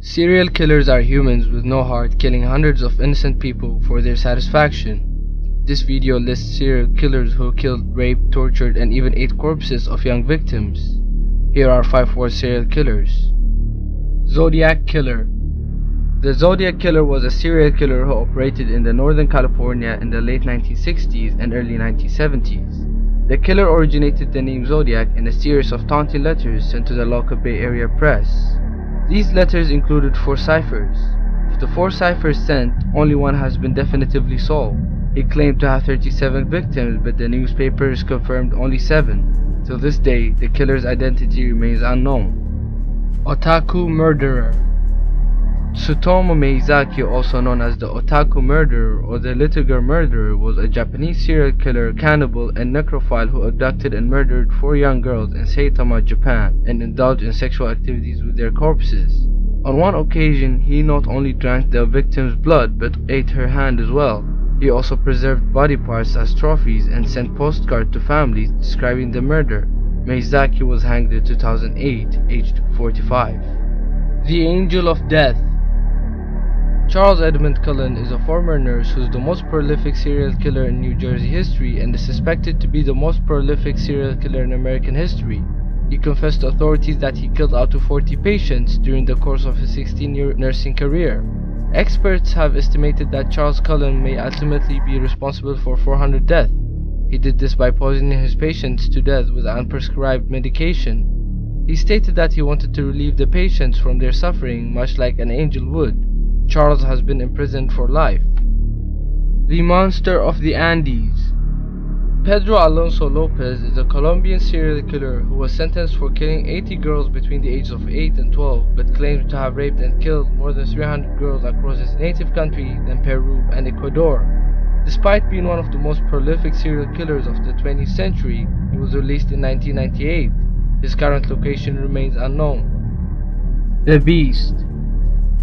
Serial killers are humans with no heart killing hundreds of innocent people for their satisfaction. This video lists serial killers who killed, raped, tortured, and even ate corpses of young victims. Here are 5 worst serial killers. Zodiac Killer. The Zodiac Killer was a serial killer who operated in Northern California in the late 1960s and early 1970s. The killer originated the name Zodiac in a series of taunting letters sent to the local Bay Area press. These letters included 4 ciphers. Of the 4 ciphers sent, only one has been definitively solved. He claimed to have 37 victims, but the newspapers confirmed only 7. Till this day, the killer's identity remains unknown. Otaku Murderer. Tsutomu Meizaki, also known as the Otaku Murderer or the Little Girl Murderer, was a Japanese serial killer, cannibal, and necrophile who abducted and murdered 4 young girls in Saitama, Japan, and indulged in sexual activities with their corpses. On one occasion, he not only drank the victim's blood but ate her hand as well. He also preserved body parts as trophies and sent postcards to families describing the murder. Meizaki was hanged in 2008, aged 45. The Angel of Death. Charles Edmund Cullen is a former nurse who is the most prolific serial killer in New Jersey history and is suspected to be the most prolific serial killer in American history. He confessed to authorities that he killed up to 40 patients during the course of his 16-year nursing career. Experts have estimated that Charles Cullen may ultimately be responsible for 400 deaths. He did this by poisoning his patients to death with unprescribed medication. He stated that he wanted to relieve the patients from their suffering, much like an angel would. Charles has been imprisoned for life. The Monster of the Andes. Pedro Alonso Lopez is a Colombian serial killer who was sentenced for killing 80 girls between the ages of 8 and 12, but claims to have raped and killed more than 300 girls across his native country than Peru and Ecuador. Despite being one of the most prolific serial killers of the 20th century, he was released in 1998. His current location remains unknown. The Beast.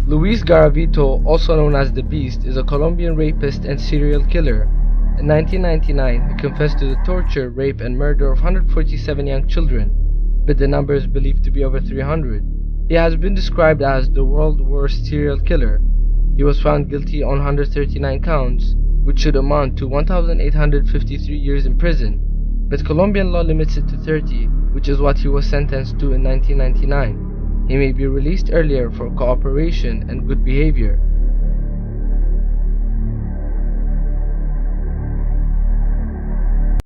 Luis Garavito, also known as the Beast, is a Colombian rapist and serial killer. In 1999, he confessed to the torture, rape, and murder of 147 young children, but the number is believed to be over 300. He has been described as the world's worst serial killer. He was found guilty on 139 counts, which should amount to 1,853 years in prison, but Colombian law limits it to 30, which is what he was sentenced to in 1999. He may be released earlier for cooperation and good behavior.